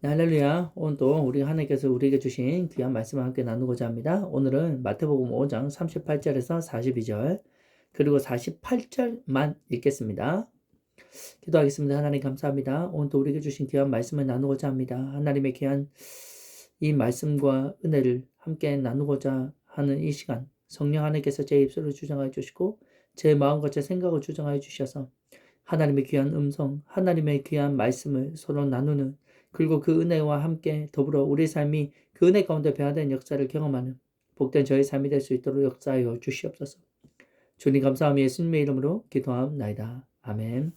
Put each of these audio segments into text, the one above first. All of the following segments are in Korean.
네, 할렐루야. 오늘도 우리 하나님께서 우리에게 주신 귀한 말씀을 함께 나누고자 합니다. 오늘은 마태복음 5장 38절에서 42절 그리고 48절만 읽겠습니다. 기도하겠습니다. 하나님 감사합니다. 오늘도 우리에게 주신 귀한 말씀을 나누고자 합니다. 하나님의 귀한 이 말씀과 은혜를 함께 나누고자 하는 이 시간, 성령 하나님께서 제 입술을 주장하여 주시고 제 마음과 제 생각을 주장하여 주셔서 하나님의 귀한 음성, 하나님의 귀한 말씀을 서로 나누는, 그리고 그 은혜와 함께 더불어 우리 삶이 그 은혜 가운데 변화된 역사를 경험하는 복된 저의 삶이 될 수 있도록 역사하여 주시옵소서. 주님 감사하며 예수님의 이름으로 기도합나이다. 아멘.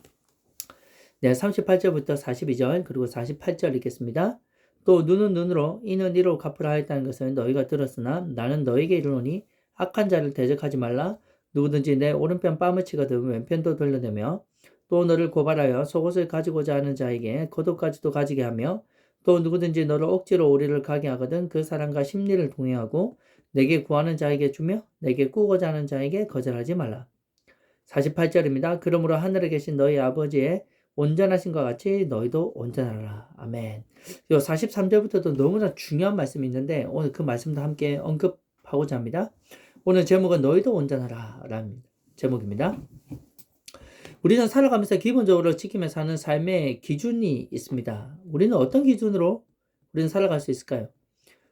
네, 38절부터 42절 그리고 48절 읽겠습니다. 또 눈은 눈으로 이는 이로 갚으라 하였다는 것을 너희가 들었으나 나는 너희에게 이르노니 악한 자를 대적하지 말라. 누구든지 내 오른편 뺨을 치거든 왼편도 돌려내며 또 너를 고발하여 속옷을 가지고자 하는 자에게 겉옷까지도 가지게 하며 또 누구든지 너를 억지로 오리를 가게 하거든 그 사람과 심리를 동행하고 내게 구하는 자에게 주며 내게 꾸고자 하는 자에게 거절하지 말라. 48절입니다. 그러므로 하늘에 계신 너희 아버지의 온전하신 것 같이 너희도 온전하라. 아멘. 이 43절부터도 너무나 중요한 말씀이 있는데 오늘 그 말씀도 함께 언급하고자 합니다. 오늘 제목은 너희도 온전하라 라는 제목입니다. 우리는 살아가면서 기본적으로 지키며 사는 삶의 기준이 있습니다. 우리는 어떤 기준으로 우리는 살아갈 수 있을까요?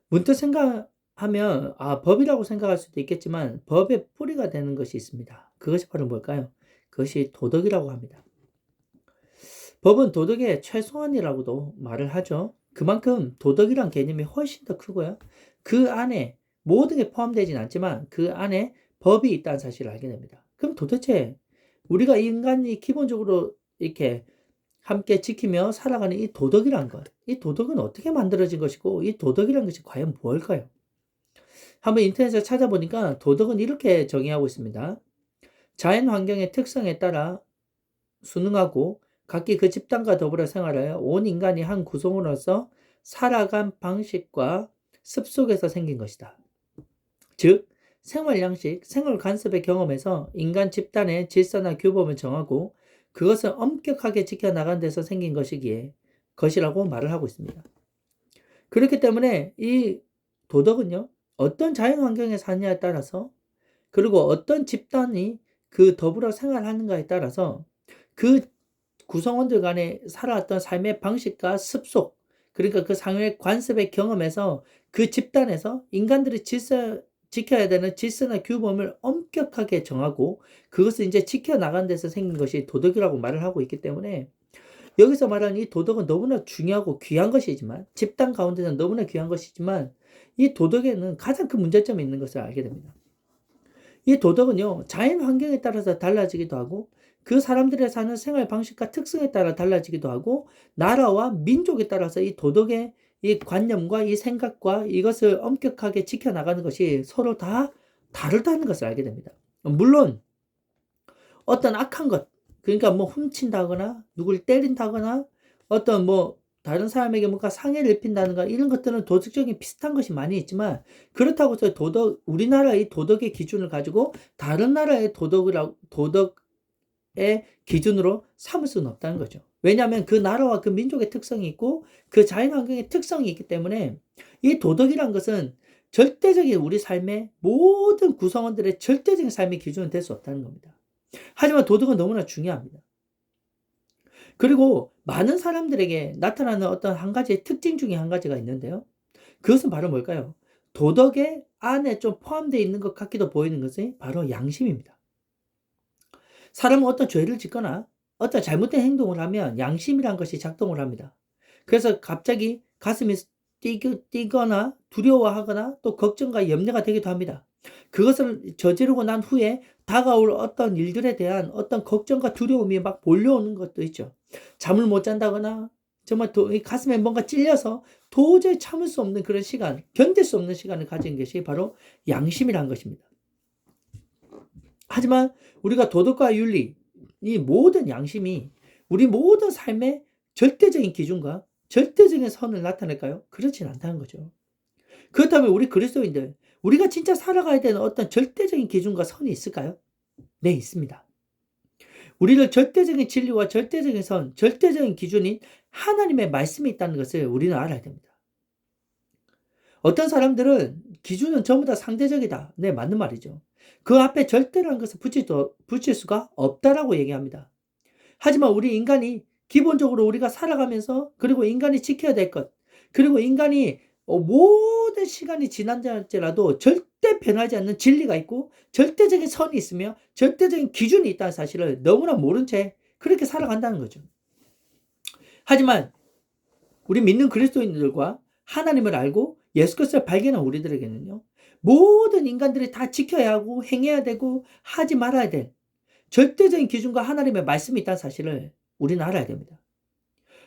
문득 생각하면 법이라고 생각할 수도 있겠지만 법의 뿌리가 되는 것이 있습니다. 그것이 바로 뭘까요? 그것이 도덕이라고 합니다. 법은 도덕의 최소한이라고도 말을 하죠. 그만큼 도덕이란 개념이 훨씬 더 크고요. 그 안에 모든 게 포함되진 않지만 그 안에 법이 있다는 사실을 알게 됩니다. 그럼 도대체 우리가 인간이 기본적으로 이렇게 함께 지키며 살아가는 이 도덕이란 것, 이 도덕은 어떻게 만들어진 것이고 이 도덕이란 것이 과연 뭘까요? 한번 인터넷에 찾아보니까 도덕은 이렇게 정의하고 있습니다. 자연 환경의 특성에 따라 순응하고 각기 그 집단과 더불어 생활하여 온 인간이 한 구성으로서 살아간 방식과 습속에서 생긴 것이다. 즉 생활 양식, 생활 관습의 경험에서 인간 집단의 질서나 규범을 정하고 그것을 엄격하게 지켜나간 데서 생긴 것이라고 말을 하고 있습니다. 그렇기 때문에 이 도덕은요, 어떤 자연 환경에 사느냐에 따라서 그리고 어떤 집단이 그 더불어 생활하는가에 따라서 그 구성원들 간에 살아왔던 삶의 방식과 습속, 그러니까 그 상의 관습의 경험에서 그 집단에서 인간들이 지켜야 되는 질서나 규범을 엄격하게 정하고 그것을 이제 지켜나간 데서 생긴 것이 도덕이라고 말을 하고 있기 때문에 여기서 말하는 이 도덕은 너무나 중요하고 귀한 것이지만 집단 가운데는 너무나 귀한 것이지만 이 도덕에는 가장 큰 문제점이 있는 것을 알게 됩니다. 이 도덕은요, 자연 환경에 따라서 달라지기도 하고 그 사람들의 사는 생활 방식과 특성에 따라 달라지기도 하고 나라와 민족에 따라서 이 도덕의 이 관념과 이 생각과 이것을 엄격하게 지켜나가는 것이 서로 다 다르다는 것을 알게 됩니다. 물론 어떤 악한 것, 그러니까 뭐 훔친다거나 누굴 때린다거나 어떤 뭐 다른 사람에게 뭔가 상해를 입힌다든가 이런 것들은 도덕적인 비슷한 것이 많이 있지만 그렇다고 해서 우리나라의 도덕의 기준을 가지고 다른 나라의 도덕의 기준으로 삼을 수는 없다는 거죠. 왜냐하면 그 나라와 그 민족의 특성이 있고 그 자연 환경의 특성이 있기 때문에 이 도덕이란 것은 절대적인 우리 삶의 모든 구성원들의 절대적인 삶의 기준은 될 수 없다는 겁니다. 하지만 도덕은 너무나 중요합니다. 그리고 많은 사람들에게 나타나는 어떤 한 가지의 특징 중에 한 가지가 있는데요. 그것은 바로 뭘까요? 도덕의 안에 좀 포함되어 있는 것 같기도 보이는 것이 바로 양심입니다. 사람은 어떤 죄를 짓거나 어떤 잘못된 행동을 하면 양심이란 것이 작동을 합니다. 그래서 갑자기 가슴이 뛰거나 두려워하거나 또 걱정과 염려가 되기도 합니다. 그것을 저지르고 난 후에 다가올 어떤 일들에 대한 어떤 걱정과 두려움이 막 몰려오는 것도 있죠. 잠을 못 잔다거나 정말 가슴에 뭔가 찔려서 도저히 참을 수 없는 그런 시간, 견딜 수 없는 시간을 가진 것이 바로 양심이란 것입니다. 하지만 우리가 도덕과 윤리, 이 모든 양심이 우리 모든 삶의 절대적인 기준과 절대적인 선을 나타낼까요? 그렇진 않다는 거죠. 그렇다면 우리 그리스도인들, 우리가 진짜 살아가야 되는 어떤 절대적인 기준과 선이 있을까요? 네, 있습니다. 우리를 절대적인 진리와 절대적인 선, 절대적인 기준인 하나님의 말씀이 있다는 것을 우리는 알아야 됩니다. 어떤 사람들은 기준은 전부 다 상대적이다. 네, 맞는 말이죠. 그 앞에 절대라는 것을 붙일 수가 없다라고 얘기합니다. 하지만 우리 인간이 기본적으로 우리가 살아가면서, 그리고 인간이 지켜야 될 것, 그리고 인간이 모든 시간이 지난날지라도 절대 변하지 않는 진리가 있고 절대적인 선이 있으며 절대적인 기준이 있다는 사실을 너무나 모른 채 그렇게 살아간다는 거죠. 하지만 우리 믿는 그리스도인들과 하나님을 알고 예수 그리스도를 발견한 우리들에게는요, 모든 인간들이 다 지켜야 하고 행해야 되고 하지 말아야 될 절대적인 기준과 하나님의 말씀이 있다는 사실을 우리는 알아야 됩니다.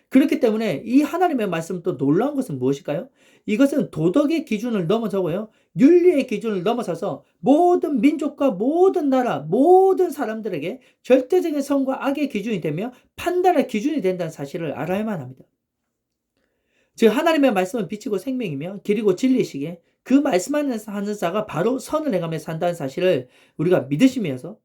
그렇기 때문에 이 하나님의 말씀, 또 놀라운 것은 무엇일까요? 이것은 도덕의 기준을 넘어서고요, 윤리의 기준을 넘어서서 모든 민족과 모든 나라, 모든 사람들에게 절대적인 선과 악의 기준이 되며 판단의 기준이 된다는 사실을 알아야만 합니다. 즉 하나님의 말씀은 빛이고 생명이며 길이고 진리시기에 그 말씀 안에서 하는 자가 바로 선을 행하며 산다는 사실을 우리가 믿으시면서,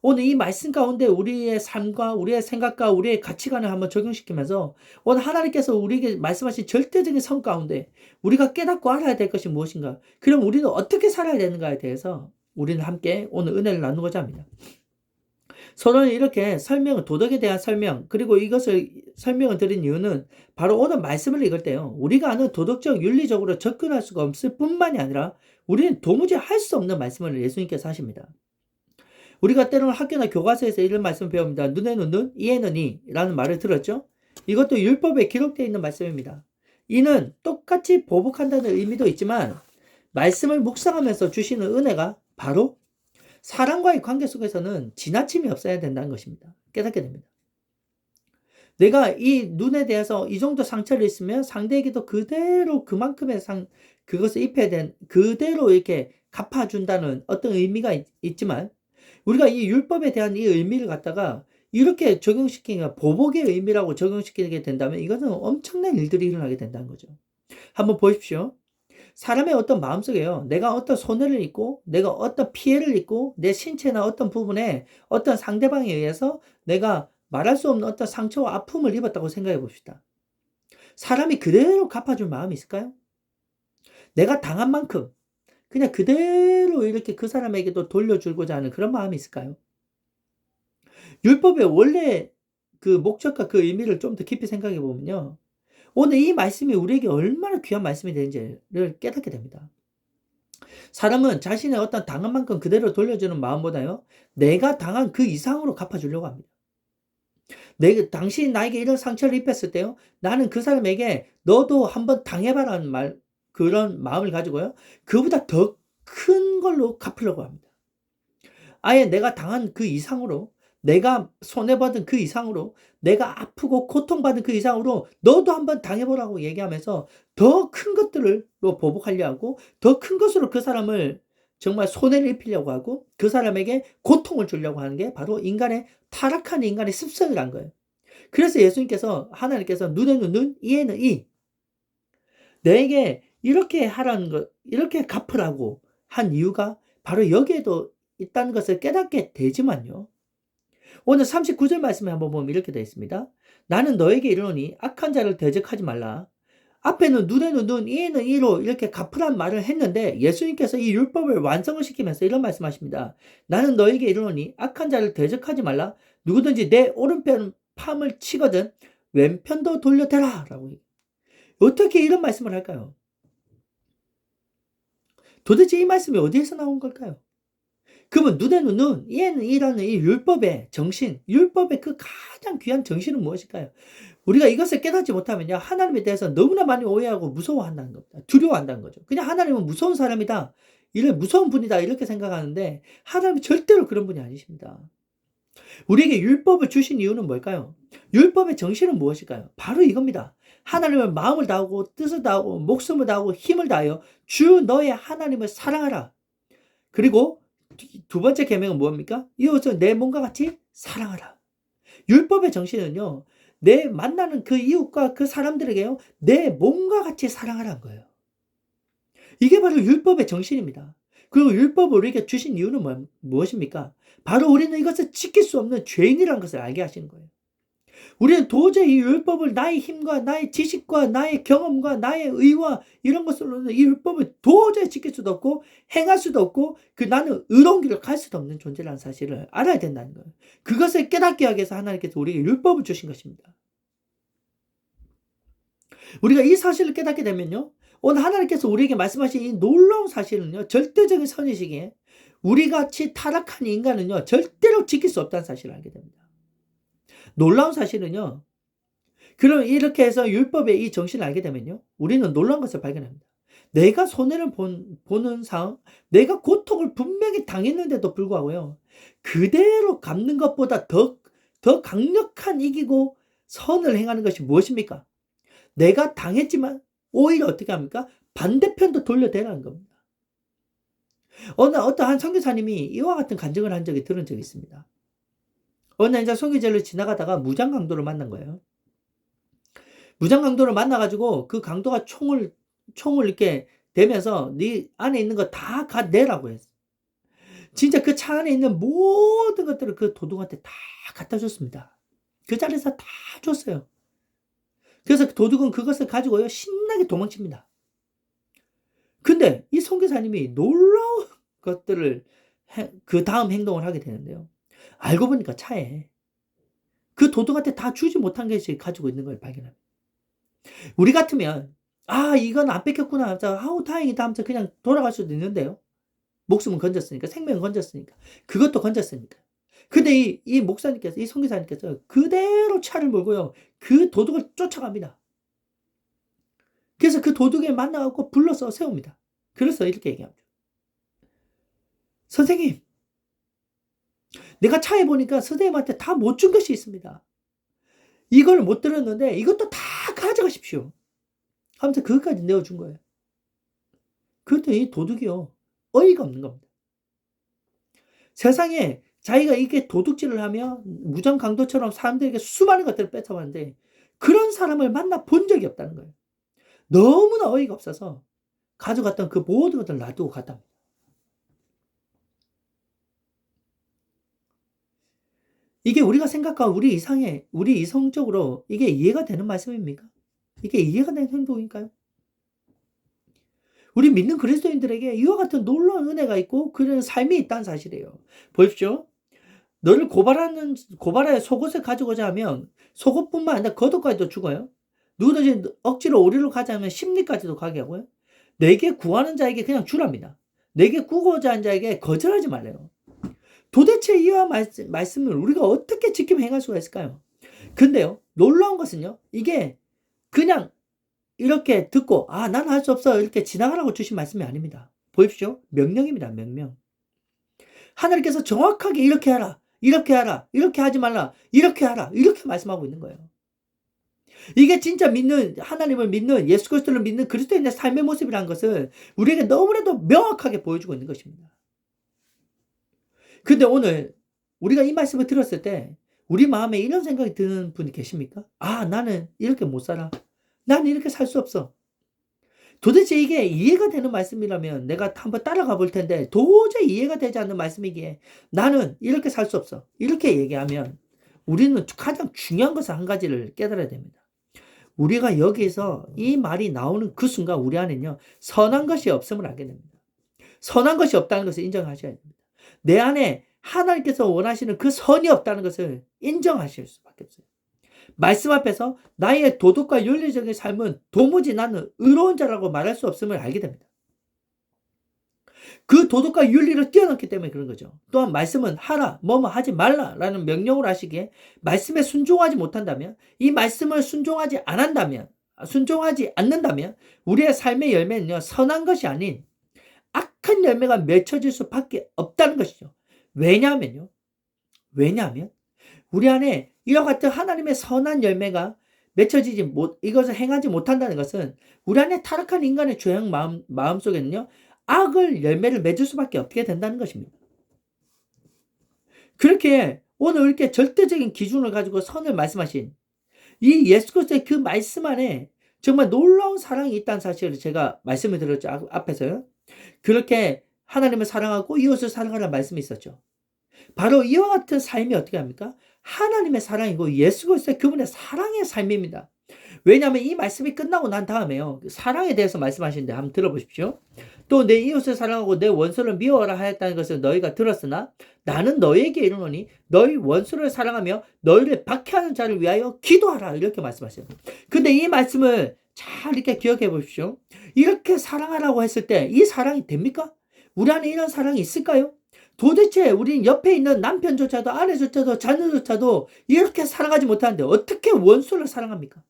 오늘 이 말씀 가운데 우리의 삶과 우리의 생각과 우리의 가치관을 한번 적용시키면서 오늘 하나님께서 우리에게 말씀하신 절대적인 선 가운데 우리가 깨닫고 알아야 될 것이 무엇인가, 그럼 우리는 어떻게 살아야 되는가에 대해서 우리는 함께 오늘 은혜를 나누고자 합니다. 서로는 이렇게 도덕에 대한 설명, 그리고 이것을 설명을 드린 이유는 바로 오늘 말씀을 읽을 때요, 우리가 아는 도덕적, 윤리적으로 접근할 수가 없을 뿐만이 아니라 우리는 도무지 할 수 없는 말씀을 예수님께서 하십니다. 우리가 때로는 학교나 교과서에서 이런 말씀을 배웁니다. 눈에는 눈, 이에는 이라는 말을 들었죠? 이것도 율법에 기록되어 있는 말씀입니다. 이는 똑같이 보복한다는 의미도 있지만 말씀을 묵상하면서 주시는 은혜가 바로 사람과의 관계 속에서는 지나침이 없어야 된다는 것입니다. 깨닫게 됩니다. 내가 이 눈에 대해서 이 정도 상처를 있으면 상대에게도 그대로 그만큼의 그것을 입혀야 된, 그대로 이렇게 갚아준다는 어떤 의미가 있지만, 우리가 이 율법에 대한 이 의미를 갖다가 이렇게 적용시키면, 보복의 의미라고 적용시키게 된다면 이것은 엄청난 일들이 일어나게 된다는 거죠. 한번 보십시오. 사람의 어떤 마음속에요, 내가 어떤 손해를 입고 내가 어떤 피해를 입고 내 신체나 어떤 부분에 어떤 상대방에 의해서 내가 말할 수 없는 어떤 상처와 아픔을 입었다고 생각해 봅시다. 사람이 그대로 갚아줄 마음이 있을까요? 내가 당한 만큼 그냥 그대로 이렇게 그 사람에게도 돌려주고자 하는 그런 마음이 있을까요? 율법의 원래 그 목적과 그 의미를 좀 더 깊이 생각해 보면요, 오늘 이 말씀이 우리에게 얼마나 귀한 말씀이 되는지를 깨닫게 됩니다. 사람은 자신의 어떤 당한 만큼 그대로 돌려주는 마음보다요, 내가 당한 그 이상으로 갚아주려고 합니다. 당신이 나에게 이런 상처를 입혔을 때요, 나는 그 사람에게 너도 한번 당해봐라는 그런 마음을 가지고요, 그보다 더 큰 걸로 갚으려고 합니다. 아예 내가 당한 그 이상으로, 내가 손해받은 그 이상으로, 내가 아프고 고통받은 그 이상으로 너도 한번 당해보라고 얘기하면서 더 큰 것들로 보복하려 하고, 더 큰 것으로 그 사람을 정말 손해를 입히려고 하고 그 사람에게 고통을 주려고 하는 게 바로 타락한 인간의 습성이란 거예요. 그래서 하나님께서 눈에는 눈, 이에는 이, 내게 이렇게 하라는 것, 이렇게 갚으라고 한 이유가 바로 여기에도 있다는 것을 깨닫게 되지만요, 오늘 39절 말씀에 한번 보면 이렇게 되어 있습니다. 나는 너에게 이르노니 악한 자를 대적하지 말라. 앞에는 눈에는 눈, 이에는 이로 이렇게 갚으란 말을 했는데 예수님께서 이 율법을 완성을 시키면서 이런 말씀하십니다. 나는 너에게 이르노니 악한 자를 대적하지 말라. 누구든지 내 오른편 팜을 치거든 왼편도 돌려대라 라고. 어떻게 이런 말씀을 할까요? 도대체 이 말씀이 어디에서 나온 걸까요? 그러면 눈에는 눈, 이에는 이라는 이 율법의 정신, 율법의 그 가장 귀한 정신은 무엇일까요? 우리가 이것을 깨닫지 못하면요, 하나님에 대해서 너무나 많이 오해하고 무서워한다는 겁니다. 두려워한다는 거죠. 그냥 하나님은 무서운 사람이다, 무서운 분이다 이렇게 생각하는데 하나님은 절대로 그런 분이 아니십니다. 우리에게 율법을 주신 이유는 뭘까요? 율법의 정신은 무엇일까요? 바로 이겁니다. 하나님을 마음을 다하고 뜻을 다하고 목숨을 다하고 힘을 다하여 주 너의 하나님을 사랑하라. 그리고 두 번째 계명은 뭡니까? 이웃을 내 몸과 같이 사랑하라. 율법의 정신은요, 내 만나는 그 이웃과 그 사람들에게요, 내 몸과 같이 사랑하라는 거예요. 이게 바로 율법의 정신입니다. 그리고 율법을 우리에게 주신 이유는 무엇입니까? 바로 우리는 이것을 지킬 수 없는 죄인이라는 것을 알게 하시는 거예요. 우리는 도저히 이 율법을 나의 힘과 나의 지식과 나의 경험과 나의 의와 이런 것으로는 이 율법을 도저히 지킬 수도 없고 행할 수도 없고 나는 의로운 길을 갈 수도 없는 존재라는 사실을 알아야 된다는 거예요. 그것을 깨닫게 하기 위해서 하나님께서 우리에게 율법을 주신 것입니다. 우리가 이 사실을 깨닫게 되면요, 오늘 하나님께서 우리에게 말씀하신 이 놀라운 사실은요, 절대적인 선이시기에 우리같이 타락한 인간은요 절대로 지킬 수 없다는 사실을 알게 됩니다. 놀라운 사실은요, 그럼 이렇게 해서 율법의 이 정신을 알게 되면요, 우리는 놀라운 것을 발견합니다. 내가 손해를 보는 상황, 내가 고통을 분명히 당했는데도 불구하고요, 그대로 갚는 것보다 더 강력한 이기고 선을 행하는 것이 무엇입니까? 내가 당했지만 오히려 어떻게 합니까? 반대편도 돌려대라는 겁니다. 어떠한 선교사님이 이와 같은 간증을 한 적이 들은 적이 있습니다. 어느 날 이제 선교제를 지나가다가 무장강도를 만난 거예요. 무장강도를 만나가지고 그 강도가 총을 이렇게 대면서 네 안에 있는 거 다 내라고 했어. 진짜 그 차 안에 있는 모든 것들을 그 도둑한테 다 갖다 줬습니다. 그 자리에서 다 줬어요. 그래서 도둑은 그것을 가지고요 신나게 도망칩니다. 근데 이 선교사님이 놀라운 것들을 그 다음 행동을 하게 되는데요. 알고 보니까 차에 그 도둑한테 다 주지 못한 것이 가지고 있는 걸 발견합니다. 우리 같으면 이건 안 뺏겼구나, 아우 다행이다 하면서 그냥 돌아갈 수도 있는데요. 목숨은 건졌으니까, 생명은 건졌으니까, 그것도 건졌으니까. 근데 이 목사님께서, 이 선교사님께서 그대로 차를 몰고요 그 도둑을 쫓아갑니다. 그래서 그 도둑에 만나갖고 불러서 세웁니다. 그래서 이렇게 얘기합니다. 선생님, 내가 차에 보니까 선생님한테 다 못 준 것이 있습니다. 이걸 못 들었는데 이것도 다 가져가십시오 하면서 그것까지 내어준 거예요. 그랬더니 도둑이요, 어이가 없는 겁니다. 세상에 자기가 이렇게 도둑질을 하며 무장강도처럼 사람들에게 수많은 것들을 뺏어왔는데 그런 사람을 만나 본 적이 없다는 거예요. 너무나 어이가 없어서 가져갔던 그 모든 것들을 놔두고 갔답니다. 이게 우리가 생각하고 우리 이성적으로 이게 이해가 되는 말씀입니까? 이게 이해가 되는 행동일까요? 우리 믿는 그리스도인들에게 이와 같은 놀라운 은혜가 있고 그런 삶이 있다는 사실이에요. 보십시오. 너를 고발하여 속옷을 가져오자 하면 속옷뿐만 아니라 겉옷까지도 죽어요. 누구든지 억지로 오리로 가자 하면 심리까지도 가게 하고요. 내게 구하는 자에게 그냥 주랍니다. 내게 구고자 하는 자에게 거절하지 말래요. 도대체 이와 말씀을 우리가 어떻게 지키며 행할 수가 있을까요? 근데요, 놀라운 것은요, 이게 그냥 이렇게 듣고 난 할 수 없어 이렇게 지나가라고 주신 말씀이 아닙니다. 보십시오. 명령입니다. 명령. 하나님께서 정확하게 이렇게 하라, 이렇게 하라, 이렇게 하지 말라, 이렇게 하라, 이렇게 말씀하고 있는 거예요. 이게 진짜 하나님을 믿는, 예수 그리스도를 믿는 그리스도인의 삶의 모습이라는 것을 우리에게 너무나도 명확하게 보여주고 있는 것입니다. 근데 오늘 우리가 이 말씀을 들었을 때 우리 마음에 이런 생각이 드는 분이 계십니까? 나는 이렇게 못 살아. 나는 이렇게 살 수 없어. 도대체 이게 이해가 되는 말씀이라면 내가 한번 따라가 볼 텐데 도저히 이해가 되지 않는 말씀이기에 나는 이렇게 살 수 없어, 이렇게 얘기하면 우리는 가장 중요한 것을 한 가지를 깨달아야 됩니다. 우리가 여기서 이 말이 나오는 그 순간 우리 안에는요 선한 것이 없음을 알게 됩니다. 선한 것이 없다는 것을 인정하셔야 됩니다. 내 안에 하나님께서 원하시는 그 선이 없다는 것을 인정하실 수밖에 없어요. 말씀 앞에서 나의 도덕과 윤리적인 삶은 도무지 나는 의로운 자라고 말할 수 없음을 알게 됩니다. 그 도덕과 윤리를 뛰어넘기 때문에 그런 거죠. 또한 말씀은 하라, 뭐뭐 하지 말라라는 명령을 하시기에 말씀에 순종하지 못한다면, 이 말씀을 순종하지 않는다면 우리의 삶의 열매는요 선한 것이 아닌 악한 열매가 맺혀질 수밖에 없다는 것이죠. 왜냐하면 우리 안에 이와 같은 하나님의 선한 열매가 이것을 행하지 못한다는 것은 우리 안에 타락한 인간의 죄악 마음 속에는요 악을 열매를 맺을 수밖에 없게 된다는 것입니다. 그렇게 오늘 이렇게 절대적인 기준을 가지고 선을 말씀하신 이 예수 그리스도의 그 말씀 안에 정말 놀라운 사랑이 있다는 사실을 제가 말씀을 드렸죠. 앞에서요. 그렇게 하나님을 사랑하고 이웃을 사랑하라는 말씀이 있었죠. 바로 이와 같은 삶이 어떻게 합니까? 하나님의 사랑이고 예수 그리스도의 그분의 사랑의 삶입니다. 왜냐하면 이 말씀이 끝나고 난 다음에요. 사랑에 대해서 말씀하시는데 한번 들어보십시오. 또 내 이웃을 사랑하고 내 원수를 미워하라 하였다는 것을 너희가 들었으나 나는 너희에게 이르노니 너희 원수를 사랑하며 너희를 박해하는 자를 위하여 기도하라. 이렇게 말씀하세요. 근데 이 말씀을 잘 이렇게 기억해 보십시오. 이렇게 사랑하라고 했을 때 이 사랑이 됩니까? 우리 안에 이런 사랑이 있을까요? 도대체 우리 옆에 있는 남편조차도 아내조차도 자녀조차도 이렇게 사랑하지 못하는데 어떻게 원수를 사랑합니까?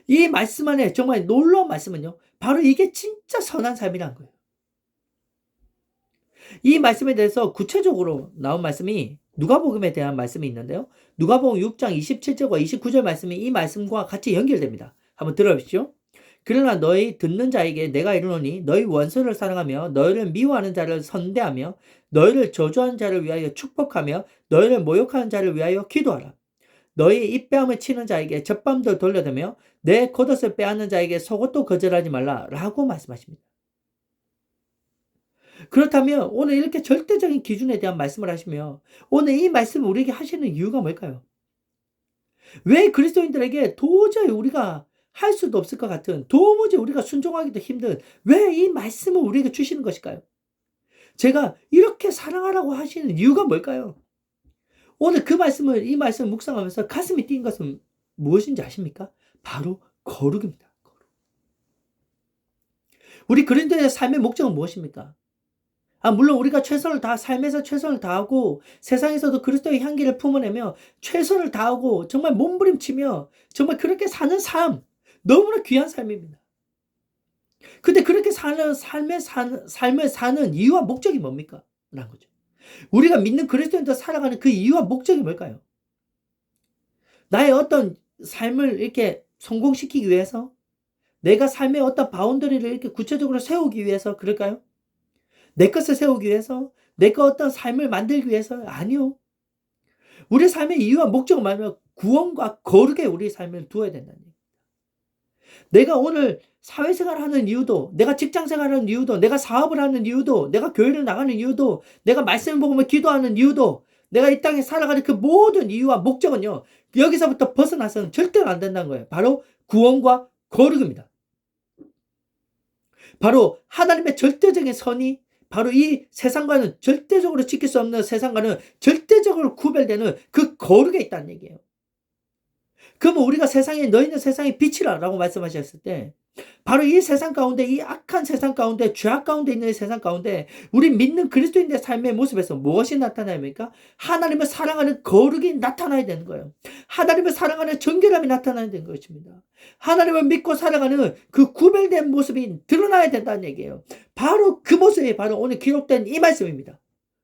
이 말씀 안에 정말 놀라운 말씀은요. 바로 이게 진짜 선한 삶이라는 거예요. 이 말씀에 대해서 구체적으로 나온 말씀이 누가복음에 대한 말씀이 있는데요. 누가복음 6장 27절과 29절 말씀이 이 말씀과 같이 연결됩니다. 한번 들어보시죠. 그러나 너희 듣는 자에게 내가 이르노니 너희 원수를 사랑하며 너희를 미워하는 자를 선대하며 너희를 저주하는 자를 위하여 축복하며 너희를 모욕하는 자를 위하여 기도하라. 너희 입뺨을 치는 자에게 젖밤도 돌려대며 내 겉옷을 빼앗는 자에게 속옷도 거절하지 말라 라고 말씀하십니다. 그렇다면 오늘 이렇게 절대적인 기준에 대한 말씀을 하시며 오늘 이 말씀을 우리에게 하시는 이유가 뭘까요? 왜 그리스도인들에게 도저히 우리가 할 수도 없을 것 같은 도무지 우리가 순종하기도 힘든 왜 이 말씀을 우리에게 주시는 것일까요? 제가 이렇게 사랑하라고 하시는 이유가 뭘까요? 오늘 이 말씀을 묵상하면서 가슴이 뛴 것은 무엇인지 아십니까? 바로 거룩입니다. 거룩. 우리 그리스도인의 삶의 목적은 무엇입니까? 물론 우리가 삶에서 최선을 다하고 세상에서도 그리스도의 향기를 품어내며 최선을 다하고 정말 몸부림치며 정말 그렇게 사는 삶, 너무나 귀한 삶입니다. 근데 그렇게 삶을 사는 이유와 목적이 뭡니까? 라는 거죠. 우리가 믿는 그리스도인들 살아가는 그 이유와 목적이 뭘까요? 나의 어떤 삶을 이렇게 성공시키기 위해서? 내가 삶의 어떤 바운더리를 이렇게 구체적으로 세우기 위해서 그럴까요? 내 것을 세우기 위해서? 내가 어떤 삶을 만들기 위해서? 아니요. 우리 삶의 이유와 목적은 뭐냐면 구원과 거룩에 우리 삶을 두어야 된다는 얘기입니다. 내가 오늘 사회생활을 하는 이유도, 내가 직장생활을 하는 이유도, 내가 사업을 하는 이유도, 내가 교회를 나가는 이유도, 내가 말씀을 보며 기도하는 이유도, 내가 이 땅에 살아가는 그 모든 이유와 목적은요. 여기서부터 벗어나서는 절대로 안 된다는 거예요. 바로 구원과 거룩입니다. 바로 하나님의 절대적인 선이 바로 이 세상과는 절대적으로 지킬 수 없는 세상과는 절대적으로 구별되는 그 거룩에 있다는 얘기예요. 그러면 우리가 너희는 세상의 빛이라 라고 말씀하셨을 때 바로 이 세상 가운데 이 악한 세상 가운데 죄악 가운데 있는 이 세상 가운데 우리 믿는 그리스도인의 삶의 모습에서 무엇이 나타납니까? 하나님을 사랑하는 거룩이 나타나야 되는 거예요. 하나님을 사랑하는 정결함이 나타나야 되는 것입니다. 하나님을 믿고 살아가는 그 구별된 모습이 드러나야 된다는 얘기예요. 바로 그 모습이 바로 오늘 기록된 이 말씀입니다.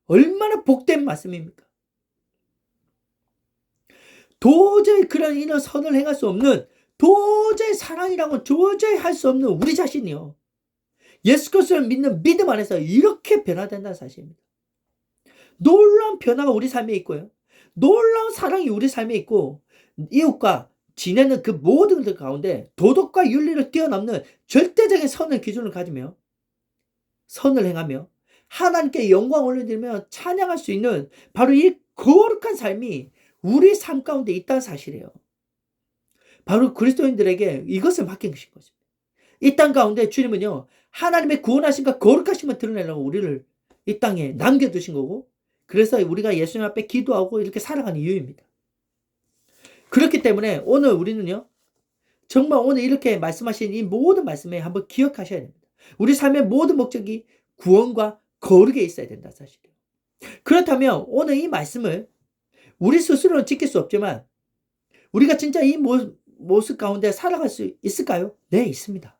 얼마나 복된 말씀입니까? 도저히 이런 선을 행할 수 없는 도저히 사랑이라고 도저히 할 수 없는 우리 자신이요. 예수 그리스도를 믿는 믿음 안에서 이렇게 변화된다는 사실입니다. 놀라운 변화가 우리 삶에 있고요. 놀라운 사랑이 우리 삶에 있고 이웃과 지내는 그 모든 것 가운데 도덕과 윤리를 뛰어넘는 절대적인 선을 기준을 가지며 선을 행하며 하나님께 영광을 올려드리며 찬양할 수 있는 바로 이 거룩한 삶이 우리 삶 가운데 있다는 사실이에요. 바로 그리스도인들에게 이것을 맡긴 것인 것입니다. 이 땅 가운데 주님은요. 하나님의 구원하심과 거룩하심을 드러내려고 우리를 이 땅에 남겨두신 거고 그래서 우리가 예수님 앞에 기도하고 이렇게 살아가는 이유입니다. 그렇기 때문에 오늘 우리는요. 정말 오늘 이렇게 말씀하신 이 모든 말씀에 한번 기억하셔야 됩니다. 우리 삶의 모든 목적이 구원과 거룩에 있어야 된다 사실이에요. 그렇다면 오늘 이 말씀을 우리 스스로는 지킬 수 없지만 우리가 진짜 이 모습 가운데 살아갈 수 있을까요? 네, 있습니다.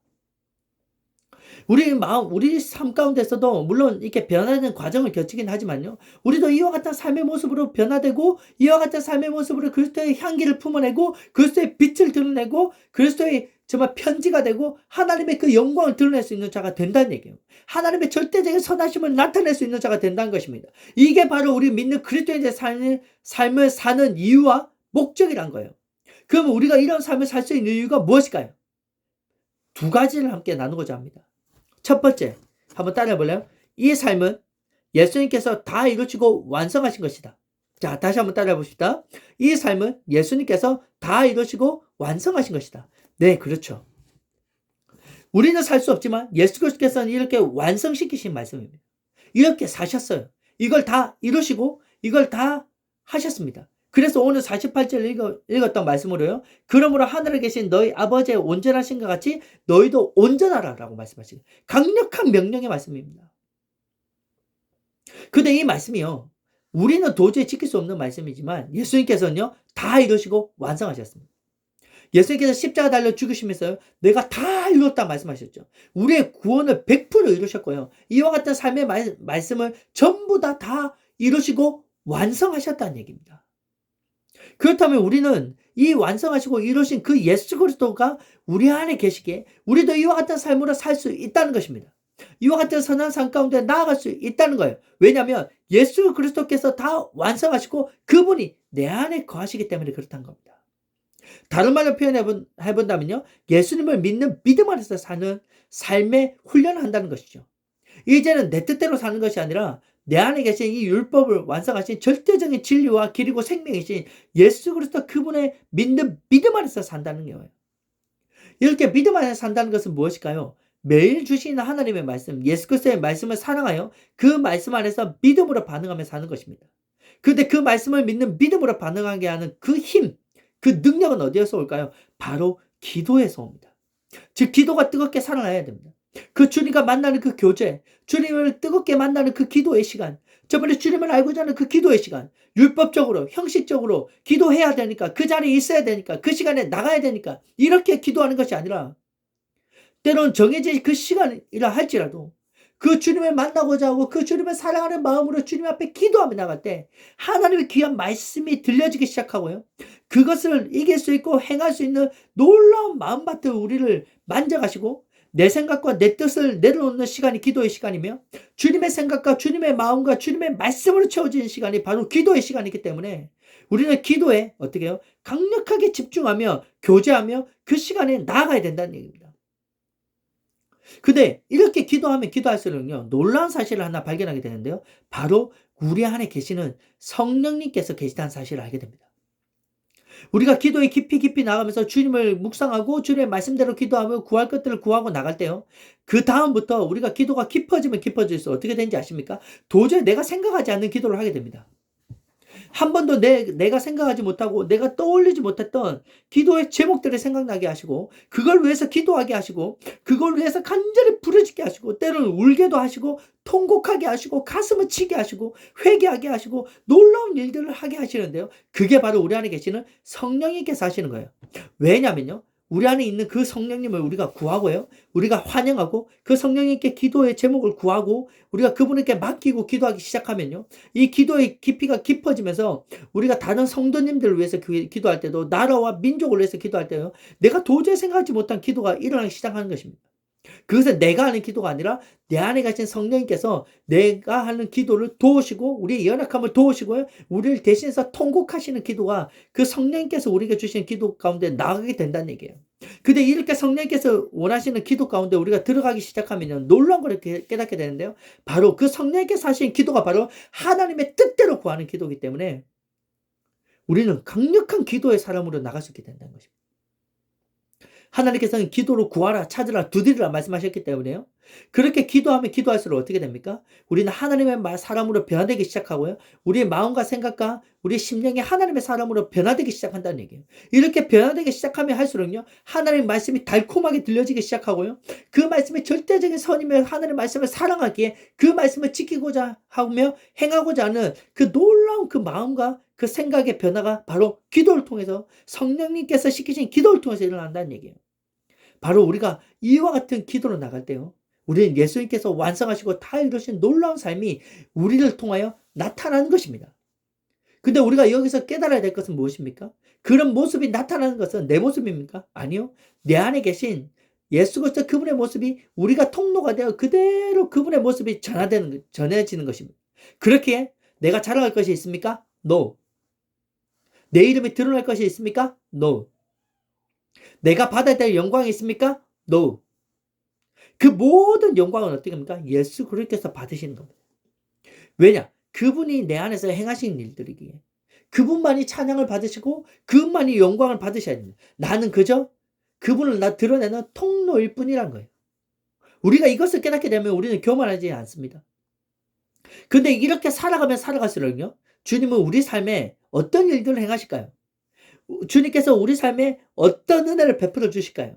우리 삶 가운데서도 물론 이렇게 변화되는 과정을 거치긴 하지만요. 우리도 이와 같은 삶의 모습으로 변화되고 이와 같은 삶의 모습으로 그리스도의 향기를 품어내고 그리스도의 빛을 드러내고 그리스도의 정말 편지가 되고 하나님의 그 영광을 드러낼 수 있는 자가 된다는 얘기예요. 하나님의 절대적인 선하심을 나타낼 수 있는 자가 된다는 것입니다. 이게 바로 우리 믿는 그리스도인의 삶을 사는 이유와 목적이란 거예요. 그러면 우리가 이런 삶을 살 수 있는 이유가 무엇일까요? 두 가지를 함께 나누고자 합니다. 첫 번째, 한번 따라해 볼래요? 이 삶은 예수님께서 다 이루시고 완성하신 것이다. 자, 다시 한번 따라해 봅시다. 이 삶은 예수님께서 다 이루시고 완성하신 것이다. 네, 그렇죠. 우리는 살 수 없지만 예수 그리스도께서는 이렇게 완성시키신 말씀입니다. 이렇게 사셨어요. 이걸 다 이루시고 이걸 다 하셨습니다. 그래서 오늘 48절 읽었던 말씀으로요. 그러므로 하늘에 계신 너희 아버지의 온전하신 것 같이 너희도 온전하라 라고 말씀하시고 강력한 명령의 말씀입니다. 근데 이 말씀이요. 우리는 도저히 지킬 수 없는 말씀이지만 예수님께서는요. 다 이루시고 완성하셨습니다. 예수님께서 십자가 달려 죽으시면서 내가 다 이뤘다 말씀하셨죠. 우리의 구원을 100% 이루셨고요. 이와 같은 삶의 말씀을 전부 다 이루시고 완성하셨다는 얘기입니다. 그렇다면 우리는 이 완성하시고 이루신 그 예수 그리스도가 우리 안에 계시기에 우리도 이와 같은 삶으로 살 수 있다는 것입니다. 이와 같은 선한 삶 가운데 나아갈 수 있다는 거예요. 왜냐하면 예수 그리스도께서 다 완성하시고 그분이 내 안에 거하시기 때문에 그렇다는 겁니다. 다른 말로 표현해본다면요. 예수님을 믿는 믿음 안에서 사는 삶의 훈련을 한다는 것이죠. 이제는 내 뜻대로 사는 것이 아니라 내 안에 계신 이 율법을 완성하신 절대적인 진리와 길이고 생명이신 예수 그리스도 그분의 믿는 믿음 안에서 산다는 거예요. 이렇게 믿음 안에서 산다는 것은 무엇일까요? 매일 주시는 하나님의 말씀, 예수 그리스도의 말씀을 사랑하여 그 말씀 안에서 믿음으로 반응하며 사는 것입니다. 그런데 그 말씀을 믿는 믿음으로 반응하게 하는 그 힘, 그 능력은 어디에서 올까요? 바로 기도에서 옵니다. 즉 기도가 뜨겁게 살아나야 됩니다. 그 주님과 만나는 그 교제, 주님을 뜨겁게 만나는 그 기도의 시간, 저번에 주님을 알고자 하는 그 기도의 시간, 율법적으로 형식적으로 기도해야 되니까 그 자리에 있어야 되니까 그 시간에 나가야 되니까 이렇게 기도하는 것이 아니라 때로는 정해진 그 시간이라 할지라도 그 주님을 만나고자 하고 그 주님을 사랑하는 마음으로 주님 앞에 기도하며 나갈 때 하나님의 귀한 말씀이 들려지기 시작하고요. 그것을 이길 수 있고 행할 수 있는 놀라운 마음밭을 우리를 만져가시고 내 생각과 내 뜻을 내려놓는 시간이 기도의 시간이며 주님의 생각과 주님의 마음과 주님의 말씀으로 채워지는 시간이 바로 기도의 시간이기 때문에 우리는 기도에 어떻게 해요? 강력하게 집중하며 교제하며 그 시간에 나아가야 된다는 얘기입니다. 근데 이렇게 기도하면 기도할수록요. 놀라운 사실을 하나 발견하게 되는데요. 바로 우리 안에 계시는 성령님께서 계시다는 사실을 알게 됩니다. 우리가 기도에 깊이 나가면서 주님을 묵상하고 주님의 말씀대로 기도하며 구할 것들을 구하고 나갈 때요. 그 다음부터 우리가 기도가 깊어지면 깊어질수록 어떻게 되는지 아십니까? 도저히 내가 생각하지 않는 기도를 하게 됩니다. 한 번도 내가 생각하지 못하고 내가 떠올리지 못했던 기도의 제목들을 생각나게 하시고 그걸 위해서 기도하게 하시고 그걸 위해서 간절히 부르짖게 하시고 때로는 울게도 하시고 통곡하게 하시고 가슴을 치게 하시고 회개하게 하시고 놀라운 일들을 하게 하시는데요. 그게 바로 우리 안에 계시는 성령님께서 하시는 거예요. 왜냐면요. 우리 안에 있는 그 성령님을 우리가 구하고요. 우리가 환영하고 그 성령님께 기도의 제목을 구하고 우리가 그분에게 맡기고 기도하기 시작하면요. 이 기도의 깊이가 깊어지면서 우리가 다른 성도님들을 위해서 기도할 때도 나라와 민족을 위해서 기도할 때요. 내가 도저히 생각하지 못한 기도가 일어나기 시작하는 것입니다. 그것은 내가 하는 기도가 아니라 내 안에 가신 성령님께서 내가 하는 기도를 도우시고 우리의 연약함을 도우시고요. 우리를 대신해서 통곡하시는 기도가 그 성령님께서 우리에게 주시는 기도 가운데 나가게 된다는 얘기예요. 근데 이렇게 성령님께서 원하시는 기도 가운데 우리가 들어가기 시작하면 놀라운 걸 깨닫게 되는데요. 바로 그 성령님께서 하시는 기도가 바로 하나님의 뜻대로 구하는 기도이기 때문에 우리는 강력한 기도의 사람으로 나갈 수 있게 된다는 것입니다. 하나님께서는 기도로 구하라, 찾으라, 두드리라 말씀하셨기 때문에요. 그렇게 기도하면 기도할수록 어떻게 됩니까? 우리는 하나님의 사람으로 변화되기 시작하고요. 우리의 마음과 생각과 우리의 심령이 하나님의 사람으로 변화되기 시작한다는 얘기예요. 이렇게 변화되기 시작하면 할수록요. 하나님의 말씀이 달콤하게 들려지기 시작하고요. 그 말씀이 절대적인 선이며 하나님의 말씀을 사랑하기에 그 말씀을 지키고자 하며 행하고자 하는 그 놀라운 그 마음과 그 생각의 변화가 바로 기도를 통해서 성령님께서 시키신 기도를 통해서 일어난다는 얘기예요. 바로 우리가 이와 같은 기도로 나갈 때요. 우리는 예수님께서 완성하시고 다 이루신 놀라운 삶이 우리를 통하여 나타나는 것입니다. 근데 우리가 여기서 깨달아야 될 것은 무엇입니까? 그런 모습이 나타나는 것은 내 모습입니까? 아니요. 내 안에 계신 예수 그리스도 그분의 모습이 우리가 통로가 되어 그대로 그분의 모습이 전해지는 것입니다. 그렇게 내가 자랑할 것이 있습니까? No. 내 이름이 드러날 것이 있습니까? No. 내가 받아야 될 영광이 있습니까? No. 그 모든 영광은 어떻게 합니까? 예수 그리스도께서 받으시는 겁니다. 왜냐? 그분이 내 안에서 행하신 일들이기에. 그분만이 찬양을 받으시고 그분만이 영광을 받으셔야 됩니다. 나는 그저 그분을 드러내는 통로일 뿐이란 거예요. 우리가 이것을 깨닫게 되면 우리는 교만하지 않습니다. 근데 이렇게 살아가면 살아갈수록요, 주님은 우리 삶에 어떤 일들을 행하실까요? 주님께서 우리 삶에 어떤 은혜를 베풀어 주실까요?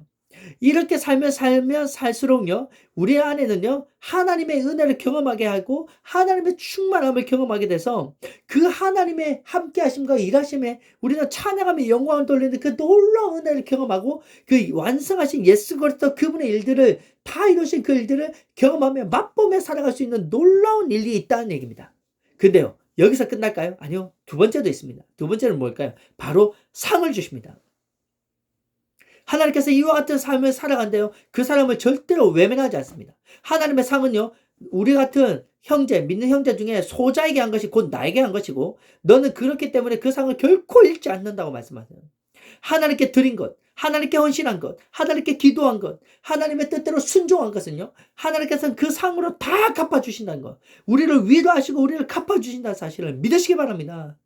이렇게 살면 살수록요, 우리 안에는요, 하나님의 은혜를 경험하게 하고 하나님의 충만함을 경험하게 돼서 그 하나님의 함께 하심과 일하심에 우리는 찬양하며 영광을 돌리는 그 놀라운 은혜를 경험하고 그 완성하신 예수 그리스도 그분의 일들을 다 이루신 그 일들을 경험하며 맛보며 살아갈 수 있는 놀라운 일이 있다는 얘기입니다. 근데요, 여기서 끝날까요? 아니요. 두 번째도 있습니다. 두 번째는 뭘까요? 바로 상을 주십니다. 하나님께서 이와 같은 삶을 살아간대요. 그 사람을 절대로 외면하지 않습니다. 하나님의 상은요, 우리 같은 형제, 믿는 형제 중에 소자에게 한 것이 곧 나에게 한 것이고, 너는 그렇기 때문에 그 상을 결코 잃지 않는다고 말씀하세요. 하나님께 드린 것, 하나님께 헌신한 것, 하나님께 기도한 것, 하나님의 뜻대로 순종한 것은요, 하나님께서는 그 상으로 다 갚아주신다는 것, 우리를 위로하시고 우리를 갚아주신다는 사실을 믿으시기 바랍니다.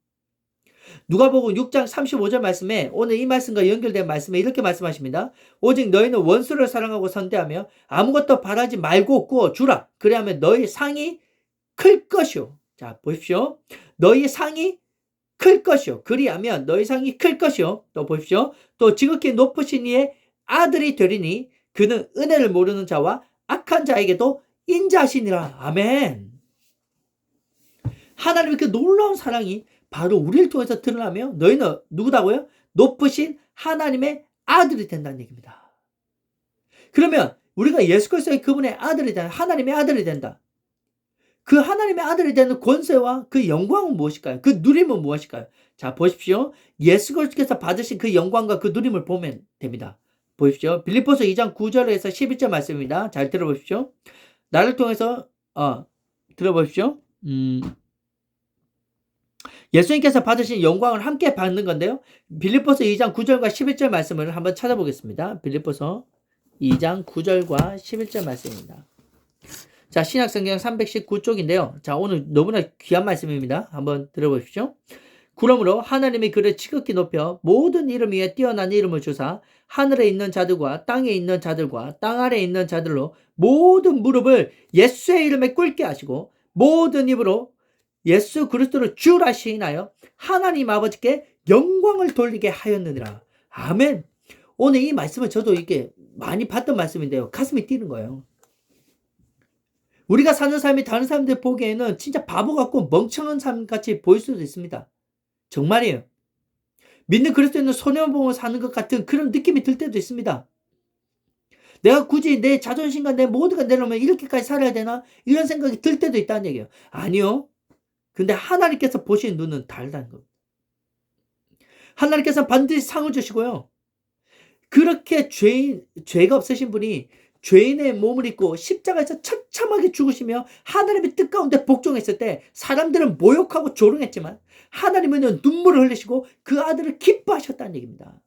누가복음 6장 35절 말씀에, 오늘 이 말씀과 연결된 말씀에 이렇게 말씀하십니다. 오직 너희는 원수를 사랑하고 선대하며 아무것도 바라지 말고 구워 주라. 그래야면 너희 상이 클 것이요. 자, 보십시오. 너희 상이 클 것이요. 그리하면 너희 상이 클 것이요. 또 보십시오. 또 지극히 높으신 이의 아들이 되리니 그는 은혜를 모르는 자와 악한 자에게도 인자하시니라. 아멘. 하나님의 그 놀라운 사랑이 바로 우리를 통해서 드러나며 너희는 누구다고요? 높으신 하나님의 아들이 된다는 얘기입니다. 그러면 우리가 예수 그리스도의 그분의 아들이 된다. 하나님의 아들이 된다. 그 하나님의 아들이 되는 권세와 그 영광은 무엇일까요? 그 누림은 무엇일까요? 자, 보십시오. 예수 그리스도께서 받으신 그 영광과 그 누림을 보면 됩니다. 보십시오. 빌립보서 2장 9절에서 11절 말씀입니다. 잘 들어보십시오. 나를 통해서 들어보십시오. 예수님께서 받으신 영광을 함께 받는 건데요. 빌립보서 2장 9절과 11절 말씀을 한번 찾아보겠습니다. 빌립보서 2장 9절과 11절 말씀입니다. 자, 신약성경 319쪽인데요. 자, 오늘 너무나 귀한 말씀입니다. 한번 들어보십시오. 그러므로 하나님이 그를 지극히 높여 모든 이름 위에 뛰어난 이름을 주사 하늘에 있는 자들과 땅에 있는 자들과 땅 아래에 있는 자들로 모든 무릎을 예수의 이름에 꿇게 하시고 모든 입으로 예수 그리스도를 주라 시인하여 하나님 아버지께 영광을 돌리게 하였느니라. 아멘. 오늘 이 말씀을 저도 이렇게 많이 봤던 말씀인데요. 가슴이 뛰는 거예요. 우리가 사는 삶이 다른 사람들 보기에는 진짜 바보 같고 멍청한 삶같이 보일 수도 있습니다. 정말이에요. 믿는 그리스도인은 손해보고 사는 것 같은 그런 느낌이 들 때도 있습니다. 내가 굳이 내 자존심과 내 모두가 내려오면 이렇게까지 살아야 되나? 이런 생각이 들 때도 있다는 얘기예요. 아니요. 근데 하나님께서 보시는 눈은 다르다는 겁니다. 하나님께서 반드시 상을 주시고요. 그렇게 죄가 없으신 분이 죄인의 몸을 입고 십자가에서 처참하게 죽으시며 하나님의 뜻 가운데 복종했을 때 사람들은 모욕하고 조롱했지만 하나님은 눈물을 흘리시고 그 아들을 기뻐하셨다는 얘기입니다.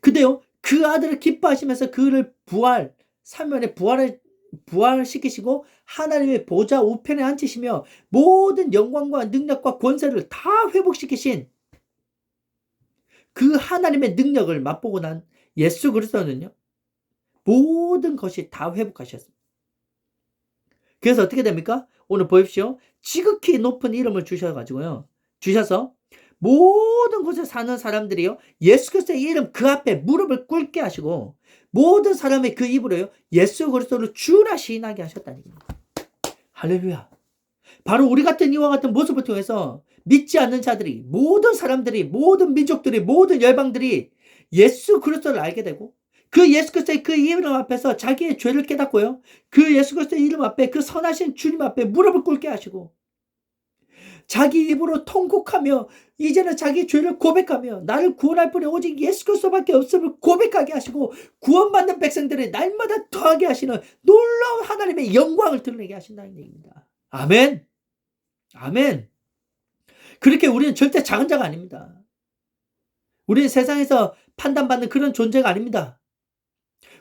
근데요, 그 아들을 기뻐하시면서 그를 사면에 부활시키시고 하나님의 보좌 우편에 앉히시며 모든 영광과 능력과 권세를 다 회복시키신 그 하나님의 능력을 맛보고 난 예수 그리스도는요, 모든 것이 다 회복하셨습니다. 그래서 어떻게 됩니까? 오늘 보십시오. 지극히 높은 이름을 주셔서 모든 곳에 사는 사람들이요, 예수 그리스도의 이름 그 앞에 무릎을 꿇게 하시고 모든 사람의 그 입으로요, 예수 그리스도를 주라 시인하게 하셨다는 겁니다. 할렐루야. 바로 우리 같은 이와 같은 모습을 통해서 믿지 않는 자들이, 모든 사람들이, 모든 민족들이, 모든 열방들이 예수 그리스도를 알게 되고 그 예수 그리스도의 그 이름 앞에서 자기의 죄를 깨닫고요, 그 예수 그리스도의 이름 앞에 그 선하신 주님 앞에 무릎을 꿇게 하시고 자기 입으로 통곡하며 이제는 자기 죄를 고백하며 나를 구원할 분이 오직 예수 그리스도밖에 없음을 고백하게 하시고 구원받는 백성들을 날마다 더하게 하시는 놀라운 하나님의 영광을 드러내게 하신다는 얘기입니다. 아멘. 아멘. 그렇게 우리는 절대 작은 자가 아닙니다. 우리는 세상에서 판단받는 그런 존재가 아닙니다.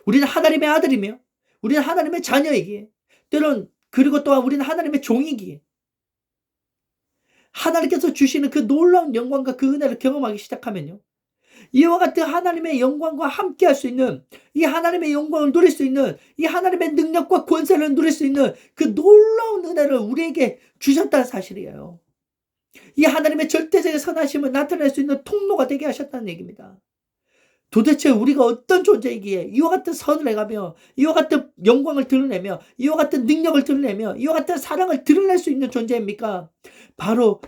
우리는 하나님의 아들이며 우리는 하나님의 자녀이기에 때론 그리고 또한 우리는 하나님의 종이기에 하나님께서 주시는 그 놀라운 영광과 그 은혜를 경험하기 시작하면요, 이와 같은 하나님의 영광과 함께 할 수 있는, 이 하나님의 영광을 누릴 수 있는, 이 하나님의 능력과 권세를 누릴 수 있는 그 놀라운 은혜를 우리에게 주셨다는 사실이에요. 이 하나님의 절대적인 선하심을 나타낼 수 있는 통로가 되게 하셨다는 얘기입니다. 도대체 우리가 어떤 존재이기에 이와 같은 선을 해가며, 이와 같은 영광을 드러내며, 이와 같은 능력을 드러내며, 이와 같은 사랑을 드러낼 수 있는 존재입니까? 바로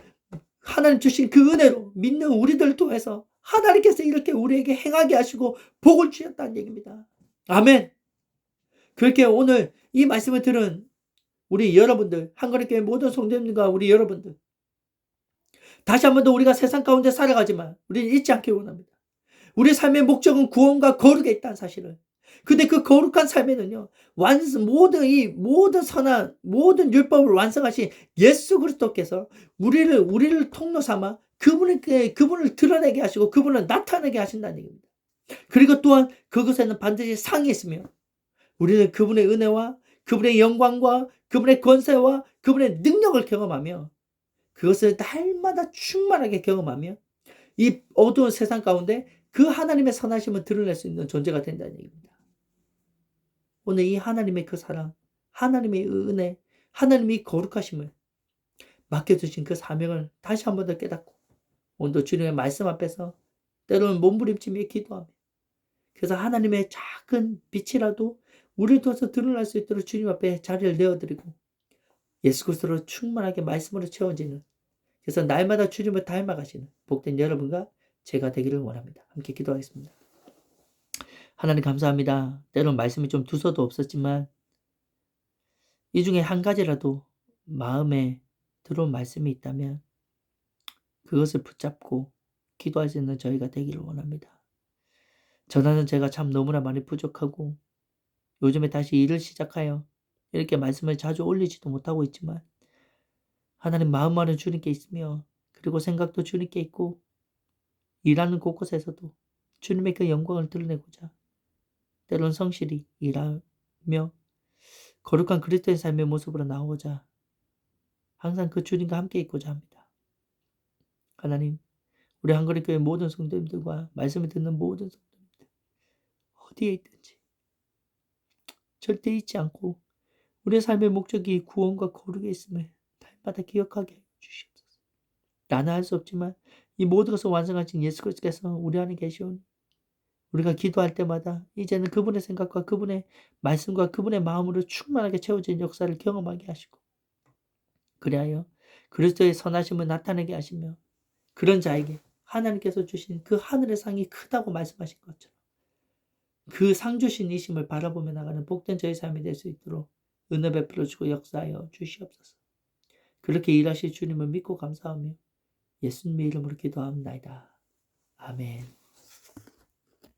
하나님 주신 그 은혜로 믿는 우리들 통해서 하나님께서 이렇게 우리에게 행하게 하시고 복을 주셨다는 얘기입니다. 아멘. 그렇게 오늘 이 말씀을 들은 우리 여러분들, 한국교회 모든 성도님과 우리 여러분들, 다시 한 번 더 우리가 세상 가운데 살아가지만 우리는 잊지 않기 원합니다. 우리 삶의 목적은 구원과 거룩에 있다는 사실을. 근데 그 거룩한 삶에는요, 모든 선한, 모든 율법을 완성하신 예수 그리스도께서 우리를 통로 삼아 그분을 드러내게 하시고 그분을 나타내게 하신다는 얘기입니다. 그리고 또한 그것에는 반드시 상이 있으며, 우리는 그분의 은혜와 그분의 영광과 그분의 권세와 그분의 능력을 경험하며, 그것을 날마다 충만하게 경험하며, 이 어두운 세상 가운데 그 하나님의 선하심을 드러낼 수 있는 존재가 된다는 얘기입니다. 오늘 이 하나님의 그 사랑, 하나님의 은혜, 하나님의 거룩하심을 맡겨주신 그 사명을 다시 한 번 더 깨닫고, 오늘도 주님의 말씀 앞에서 때로는 몸부림치며 기도하며, 그래서 하나님의 작은 빛이라도 우리를 통해서 드러날 수 있도록 주님 앞에 자리를 내어드리고, 예수 그리스도로 충만하게 말씀으로 채워지는, 그래서 날마다 주님을 닮아가시는 복된 여러분과 제가 되기를 원합니다. 함께 기도하겠습니다. 하나님 감사합니다. 때론 말씀이 좀 두서도 없었지만 이 중에 한 가지라도 마음에 들어온 말씀이 있다면 그것을 붙잡고 기도할 수 있는 저희가 되기를 원합니다. 전하는 제가 참 너무나 많이 부족하고 요즘에 다시 일을 시작하여 이렇게 말씀을 자주 올리지도 못하고 있지만, 하나님 마음만은 주님께 있으며, 그리고 생각도 주님께 있고, 일하는 곳곳에서도 주님의 그 영광을 드러내고자 때론 성실히 일하며 거룩한 그리스도의 삶의 모습으로 나오고자 항상 그 주님과 함께 있고자 합니다. 하나님, 우리 한거리교회 모든 성도님들과 말씀을 듣는 모든 성도님들, 어디에 있든지 절대 잊지 않고 우리의 삶의 목적이 구원과 거룩에 있음을 날마다 기억하게 해 주시옵소서. 나는 할 수 없지만 이 모든 것을 완성하신 예수 그리스도께서 우리 안에 계시오니, 우리가 기도할 때마다 이제는 그분의 생각과 그분의 말씀과 그분의 마음으로 충만하게 채워진 역사를 경험하게 하시고, 그리하여 그리스도의 선하심을 나타내게 하시며, 그런 자에게 하나님께서 주신 그 하늘의 상이 크다고 말씀하신 것처럼 그 상 주신 이심을 바라보며 나가는 복된 저의 삶이 될 수 있도록 은혜 베풀어 주고 역사하여 주시옵소서. 그렇게 일하실 주님을 믿고 감사하며 예수님의 이름으로 기도합니다. 아멘.